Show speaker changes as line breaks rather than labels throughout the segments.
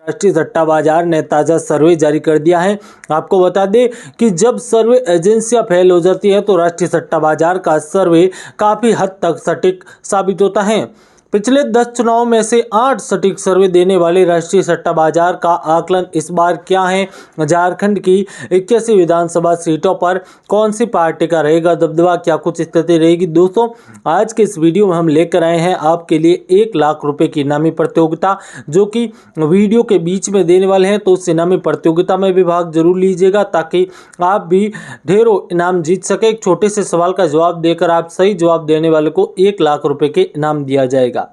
राष्ट्रीय सट्टा बाजार ने ताज़ा सर्वे जारी कर दिया है। आपको बता दें कि जब सर्वे एजेंसियां फेल हो जाती है तो राष्ट्रीय सट्टा बाजार का सर्वे काफ़ी हद तक सटीक साबित होता है। पिछले 10 चुनाव में से 8 सटीक सर्वे देने वाले राष्ट्रीय सट्टा बाजार का आकलन इस बार क्या है? झारखंड की 81 विधानसभा सीटों पर कौन सी पार्टी का रहेगा दबदबा, क्या कुछ स्थिति रहेगी? दोस्तों, आज के इस वीडियो में हम लेकर आए हैं आपके लिए 1 लाख रुपए की इनामी प्रतियोगिता, जो कि वीडियो के बीच में देने वाले हैं। तो उस इनामी प्रतियोगिता में भी भाग जरूर लीजिएगा ताकि आप भी ढेरों इनाम जीत सके। एक छोटे से सवाल का जवाब देकर आप सही जवाब देने वाले को 1 लाख रुपए के इनाम दिया जाएगा।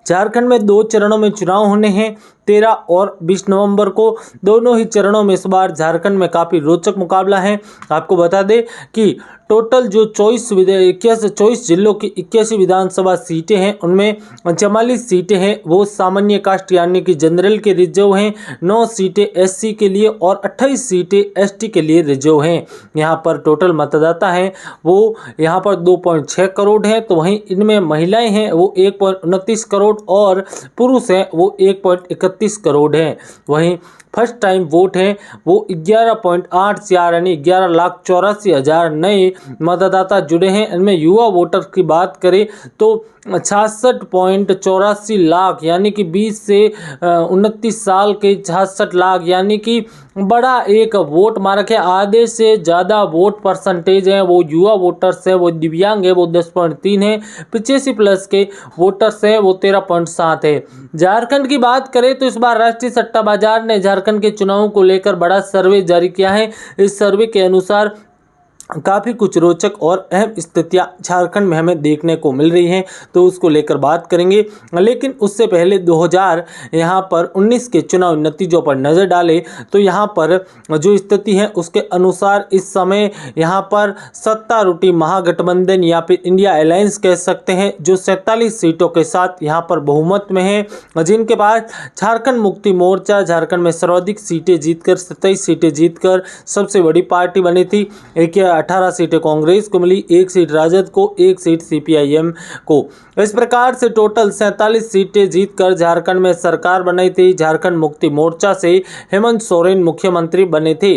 झारखंड में 2 चरणों में चुनाव होने हैं, 13 और 20 नवंबर को। दोनों ही चरणों में इस बार झारखंड में काफ़ी रोचक मुकाबला है। आपको बता दें कि टोटल जो 24 जिलों की 81 विधानसभा सीटें हैं, उनमें 44 सीटें हैं वो सामान्य कास्ट यानी कि जनरल के रिजर्व हैं, 9 सीटें एससी के लिए और 28 सीटें एसटी के लिए रिजर्व हैं। यहाँ पर टोटल मतदाता हैं वो यहाँ पर 2.6 करोड़ हैं, तो वहीं इनमें महिलाएं हैं वो 1.29 करोड़ और पुरुष हैं वो 1.31 करोड़ हैं। वहीं फर्स्ट टाइम वोट हैं वो 11.84 यानी 11,84,000 नए मतदाता जुड़े हैं। इनमें युवा वोटर की बात करें तो 66.84 लाख यानी कि 20 से 29 साल के 66 लाख यानी कि बड़ा एक वोट मार्क है। आधे से ज़्यादा वोट परसेंटेज है वो युवा वोटर्स है, वो दिव्यांग है वो 10.3 है, 85+ के वोटर्स है वो 13.7 है। झारखंड की बात करें तो इस बार राष्ट्रीय सट्टा बाजार ने झारखंड के चुनावों को लेकर बड़ा सर्वे जारी किया है। इस सर्वे के अनुसार काफ़ी कुछ रोचक और अहम स्थितियां झारखंड में हमें देखने को मिल रही हैं, तो उसको लेकर बात करेंगे। लेकिन उससे पहले 2019 के चुनाव नतीजों पर नज़र डालें तो यहाँ पर जो स्थिति है उसके अनुसार इस समय यहाँ पर सत्तारूढ़ी महागठबंधन या फिर इंडिया अलायंस कह सकते हैं, जो 47 सीटों के साथ यहाँ पर बहुमत में है, जिनके पास झारखंड मुक्ति मोर्चा झारखंड में सर्वाधिक सीटें जीतकर 27 सीटें जीतकर सबसे बड़ी पार्टी बनी थी। 18 सीटें कांग्रेस को मिली, 1 सीट राजद को, 1 सीट सीपीआईएम को। इस प्रकार से टोटल 47 सीटें जीतकर झारखंड में सरकार बनाई थी। झारखंड मुक्ति मोर्चा से हेमंत सोरेन मुख्यमंत्री बने थे।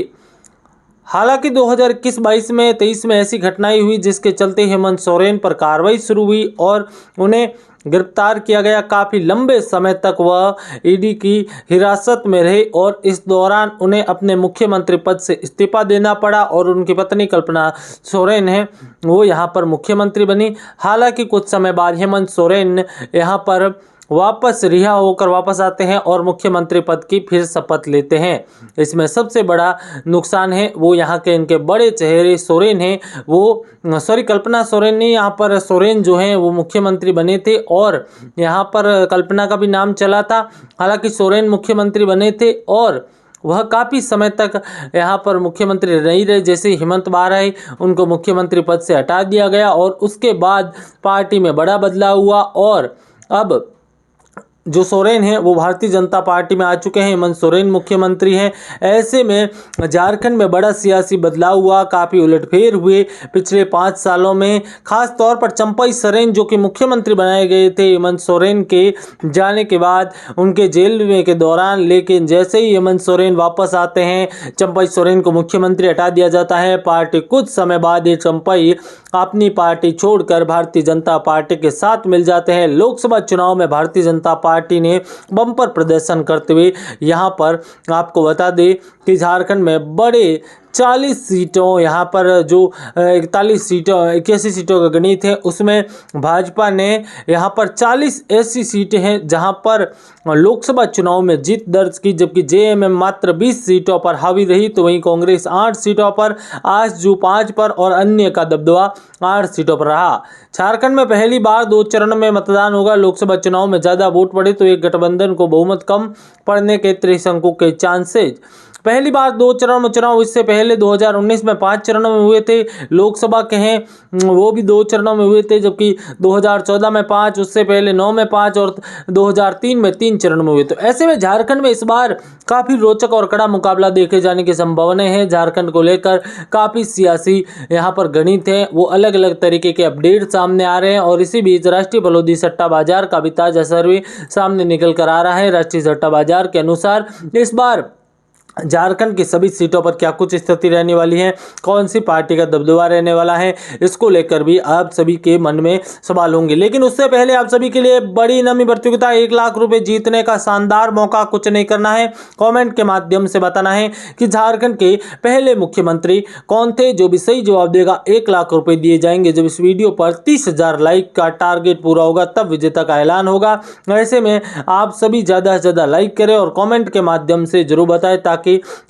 हालांकि 2021-22 में ऐसी घटनाएं हुई जिसके चलते हेमंत सोरेन पर कार्रवाई शुरू हुई और उन्हें गिरफ्तार किया गया। काफ़ी लंबे समय तक वह ईडी की हिरासत में रहे और इस दौरान उन्हें अपने मुख्यमंत्री पद से इस्तीफा देना पड़ा और उनकी पत्नी कल्पना सोरेन है वो यहाँ पर मुख्यमंत्री बनी। हालांकि कुछ समय बाद हेमंत सोरेन यहाँ पर वापस रिहा होकर वापस आते हैं और मुख्यमंत्री पद की फिर शपथ लेते हैं। इसमें सबसे बड़ा नुकसान है वो यहाँ के इनके बड़े चेहरे सोरेन हैं वो कल्पना सोरेन नहीं, यहाँ पर सोरेन जो हैं वो मुख्यमंत्री बने थे और यहाँ पर कल्पना का भी नाम चला था। हालांकि सोरेन मुख्यमंत्री बने थे और वह काफ़ी समय तक यहाँ पर मुख्यमंत्री नहीं रहे। जैसे हेमंत बार आए उनको मुख्यमंत्री पद से हटा दिया गया और उसके बाद पार्टी में बड़ा बदलाव हुआ और अब जो सोरेन हैं वो भारतीय जनता पार्टी में आ चुके हैं। हेमंत सोरेन मुख्यमंत्री हैं। ऐसे में झारखंड में बड़ा सियासी बदलाव हुआ, काफ़ी उलटफेर हुए पिछले 5 सालों में। खास तौर पर चंपई सोरेन जो कि मुख्यमंत्री बनाए गए थे हेमंत सोरेन के जाने के बाद उनके जेल में के दौरान, लेकिन जैसे ही हेमंत सोरेन वापस आते हैं चंपई सोरेन को मुख्यमंत्री हटा दिया जाता है। पार्टी कुछ समय बाद ये चंपई अपनी पार्टी छोड़कर भारतीय जनता पार्टी के साथ मिल जाते हैं। लोकसभा चुनाव में भारतीय जनता पार्टी ने बम्पर प्रदर्शन करते हुए यहाँ पर आपको बता दें कि झारखंड में बड़े 40 सीटों यहाँ पर जो 41 सीटों 81 सीटों का गणित है उसमें भाजपा ने यहाँ पर 40 ऐसी सीटें हैं जहाँ पर लोकसभा चुनाव में जीत दर्ज की, जबकि जेएमएम मात्र 20 सीटों पर हावी रही। तो वहीं कांग्रेस 8 सीटों पर, आजसू 5 पर और अन्य का दबदबा 8 सीटों पर रहा। झारखंड में पहली बार 2 चरण में मतदान होगा। लोकसभा चुनाव में ज़्यादा वोट पड़े तो एक गठबंधन को बहुमत कम पड़ने के त्रिशंकु के चांसेज। पहली बार 2 चरणों में चुनाव, इससे पहले 2019 में 5 चरणों में हुए थे। लोकसभा के हैं वो भी 2 चरणों में हुए थे, जबकि 2014 में 5, उससे पहले 9 में 5 और 2003 में 3 चरणों में हुए। तो ऐसे में झारखंड में इस बार काफी रोचक और कड़ा मुकाबला देखे जाने की संभावना है। झारखंड को लेकर काफी सियासी यहाँ पर गणित है, वो अलग अलग तरीके के अपडेट सामने आ रहे हैं। और इसी बीच राष्ट्रीय बलौदी सट्टा बाजार का भी ताजा सर्वे सामने निकल कर आ रहा है। राष्ट्रीय सट्टा बाजार के अनुसार इस बार झारखंड की सभी सीटों पर क्या कुछ स्थिति रहने वाली है, कौन सी पार्टी का दबदबा रहने वाला है, इसको लेकर भी आप सभी के मन में सवाल होंगे। लेकिन उससे पहले आप सभी के लिए बड़ी नमी प्रतियोगिता, 1 लाख रुपए जीतने का शानदार मौका। कुछ नहीं करना है, कमेंट के माध्यम से बताना है कि झारखंड के पहले मुख्यमंत्री कौन थे। जो भी सही जवाब देगा 1 लाख रुपए दिए जाएंगे। जब इस वीडियो पर 30,000 लाइक का टारगेट पूरा होगा तब विजेता का ऐलान होगा। ऐसे में आप सभी ज्यादा से ज्यादा लाइक करें और कमेंट के माध्यम से जरूर बताएं, ताकि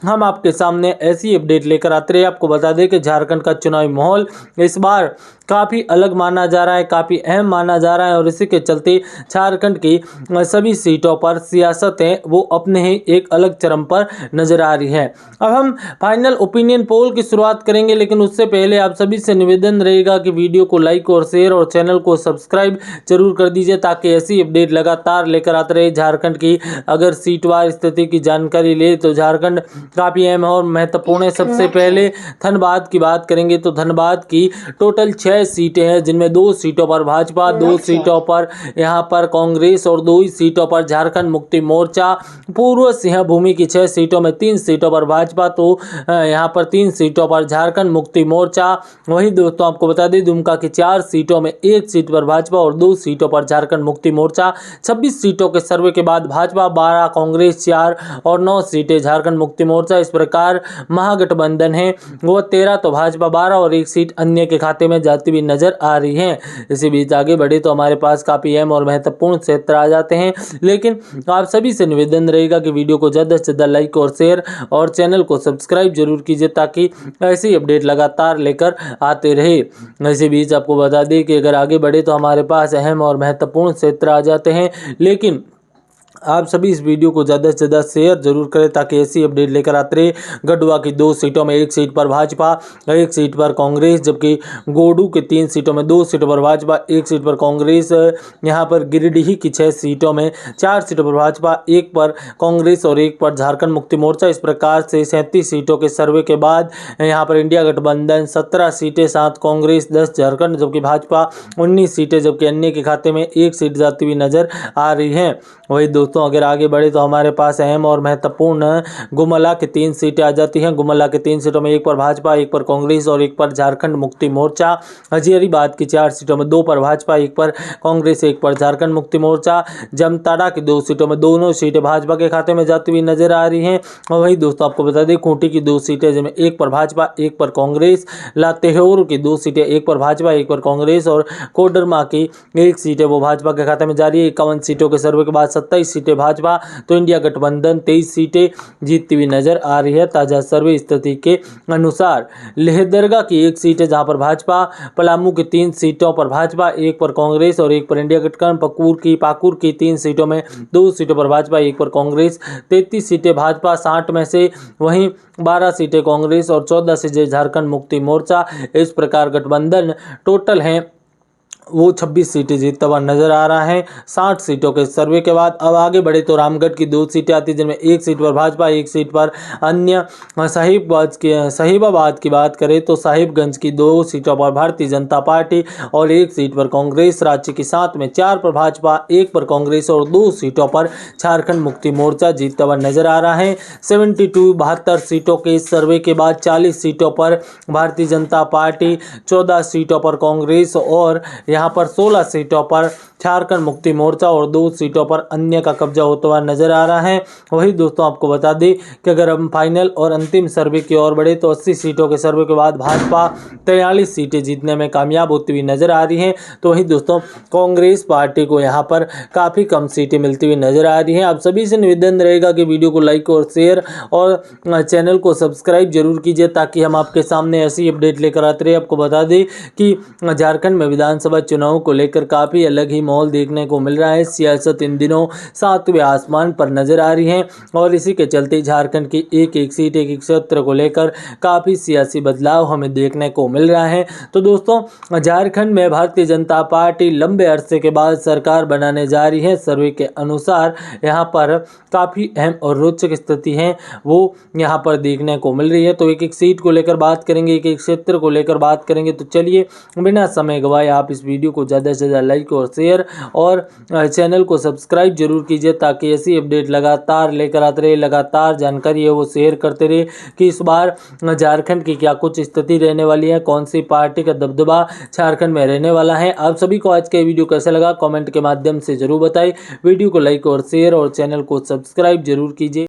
हम आपके सामने ऐसी अपडेट लेकर आते रहे। आपको बता दें कि झारखंड का चुनावी माहौल इस बार काफी अलग माना जा रहा है, काफी अहम माना जा रहा है और इसी के चलते झारखंड की सभी सीटों पर सियासत है वो अपने ही एक अलग चरम पर नजर आ रही है। अब हम फाइनल ओपिनियन पोल की शुरुआत करेंगे, लेकिन उससे पहले आप सभी से निवेदन रहेगा कि वीडियो को लाइक और शेयर और चैनल को सब्सक्राइब जरूर कर दीजिए, ताकि ऐसी अपडेट लगातार लेकर आते रहे। झारखंड की अगर सीटवार स्थिति की जानकारी ले तो झारखंड काफी अहम और महत्वपूर्ण है। सबसे पहले धनबाद की बात करेंगे तो धनबाद की टोटल 6 सीटें हैं, जिनमें 2 सीटों पर भाजपा, 2 सीटों पर यहाँ पर कांग्रेस और 2 ही सीटों पर झारखंड मुक्ति मोर्चा। पूर्व सिंहभूमि की 6 सीटों में 3 सीटों पर भाजपा, तो यहाँ पर 3 सीटों पर झारखंड मुक्ति मोर्चा। वहीं दोस्तों आपको बता दें दुमका की 4 सीटों में 1 सीट पर भाजपा और 2 सीटों पर झारखंड मुक्ति मोर्चा। 26 सीटों के सर्वे के बाद भाजपा 12, कांग्रेस 4 और 9 सीटें झारखंड मुक्ति मोर्चा। इस प्रकार महागठबंधन है वो 13, तो भाजपा 12 और 1 सीट अन्य के खाते में जाती हुई नजर आ रही है। इसी बीच आगे बढ़े तो हमारे पास काफी अहम और महत्वपूर्ण क्षेत्र आ जाते हैं, लेकिन आप सभी से निवेदन रहेगा कि वीडियो को ज्यादा से ज्यादा लाइक और शेयर और चैनल को सब्सक्राइब जरूर कीजिए, ताकि ऐसी अपडेट लगातार लेकर आते रहे। इसी बीच आपको बता दें कि अगर आगे बढ़े तो हमारे पास अहम और महत्वपूर्ण क्षेत्र आ जाते हैं, लेकिन आप सभी इस वीडियो को ज़्यादा से ज़्यादा शेयर जरूर करें, ताकि ऐसी अपडेट लेकर आते रहे। गढ़वा की 2 सीटों में 1 सीट पर भाजपा, 1 सीट पर कांग्रेस, जबकि गोडू के 3 सीटों में 2 सीटों पर भाजपा, 1 सीट पर कांग्रेस। यहाँ पर गिरिडीह की 6 सीटों में 4 सीटों पर भाजपा, 1 पर कांग्रेस और 1 पर झारखंड मुक्ति मोर्चा। इस प्रकार से 37 सीटों के सर्वे के बाद यहाँ पर इंडिया गठबंधन 17 सीटें, 7 कांग्रेस, 10 झारखंड, जबकि भाजपा 19 सीटें, जबकि अन्य के खाते में 1 सीट जाती हुई नजर आ रही है। वही दोस्तों अगर आगे बढ़े तो हमारे पास अहम और महत्वपूर्ण गुमला की 3 सीटें आ जाती हैं। गुमला के 3 सीटों में 1 पर भाजपा, 1 पर कांग्रेस और 1 पर झारखंड मुक्ति मोर्चा। हजारीबाग की 4 सीटों में 2 पर भाजपा, 1 पर कांग्रेस, 1 पर झारखंड मुक्ति मोर्चा। जामताड़ा की 2 सीटों में दोनों सीटें भाजपा के खाते में जाती हुई नजर आ रही हैं। और वही दोस्तों आपको बता दें खूंटी की 2 सीटें, जिनमें 1 पर भाजपा, 1 पर कांग्रेस। लातेहार की 2 सीटें, 1 पर भाजपा, 1 पर कांग्रेस और कोडरमा की 1 सीट है वो भाजपा के खाते में जा रही है। 51 सीटों के सर्वे के बाद 27 सीटें भाजपा, तो इंडिया गठबंधन 23 सीटें जीतती हुई नजर आ रही है ताजा सर्वे स्थिति के अनुसार। लेहदरगा की 1 सीट है जहां पर भाजपा, पलामू की 3 सीटों पर भाजपा, 1 पर कांग्रेस और 1 पर इंडिया गठबंधन। पाकुर की 3 सीटों में 2 सीटों पर भाजपा, 1 पर कांग्रेस। 33 सीटें भाजपा, 60 में से वहीं 12 सीटें कांग्रेस और 14 सीटें झारखंड मुक्ति मोर्चा। इस प्रकार गठबंधन टोटल हैं वो 26 सीटें जीतता हुआ नजर आ रहा है 60 सीटों के सर्वे के बाद। अब आगे बढ़े तो रामगढ़ की 2 सीटें आती हैं, जिनमें 1 सीट पर भाजपा, 1 सीट पर अन्य। साहिबाबाद की बात करें तो साहिबगंज की 2 सीटों पर भारतीय जनता पार्टी और 1 सीट पर कांग्रेस। रांची की 7 में 4 पर भाजपा, 1 पर कांग्रेस और 2 सीटों पर झारखंड मुक्ति मोर्चा जीतता हुआ नजर आ रहा है। 72 सीटों के सर्वे के बाद 40 सीटों पर भारतीय जनता पार्टी, 14 सीटों पर कांग्रेस और यहाँ पर 16 सीटों पर झारखंड मुक्ति मोर्चा और 2 सीटों पर अन्य का कब्जा होता हुआ नजर आ रहा है। वही दोस्तों आपको बता दें कि अगर हम फाइनल और अंतिम सर्वे की ओर बढ़े तो 80 सीटों के सर्वे के बाद भाजपा 43 सीटें जीतने में कामयाब होती हुई नजर आ रही हैं। तो वही दोस्तों कांग्रेस पार्टी को यहाँ पर काफ़ी कम सीटें मिलती हुई नजर आ रही हैं। आप सभी से निवेदन रहेगा कि वीडियो को लाइक और शेयर और चैनल को सब्सक्राइब जरूर कीजिए, ताकि हम आपके सामने ऐसी अपडेट लेकर आते रहे। आपको बता दें कि झारखंड में विधानसभा चुनाव को लेकर काफ़ी अलग ही माहौल देखने को मिल रहा है। सियासत इन दिनों सातवें आसमान पर नजर आ रही है और इसी के चलते झारखंड की एक एक सीट, एक एक क्षेत्र को लेकर काफ़ी सियासी बदलाव हमें देखने को मिल रहा है। तो दोस्तों, झारखंड में भारतीय जनता पार्टी लंबे अरसे के बाद सरकार बनाने जा रही है। सर्वे के अनुसार यहाँ पर काफ़ी अहम और रोचक स्थिति है वो यहाँ पर देखने को मिल रही है। तो एक एक सीट को लेकर बात करेंगे, एक एक क्षेत्र को लेकर बात करेंगे। तो चलिए बिना समय गवाए आप इस वीडियो को ज़्यादा से ज़्यादा लाइक और शेयर और चैनल को सब्सक्राइब जरूर कीजिए, ताकि ऐसी अपडेट लगातार लेकर आते रहे, लगातार जानकारी है वो शेयर करते रहे कि इस बार झारखंड की क्या कुछ स्थिति रहने वाली है, कौन सी पार्टी का दबदबा झारखंड में रहने वाला है। आप सभी को आज का वीडियो कैसा लगा कमेंट के माध्यम से जरूर बताएं। वीडियो को लाइक और शेयर और चैनल को सब्सक्राइब जरूर कीजिए।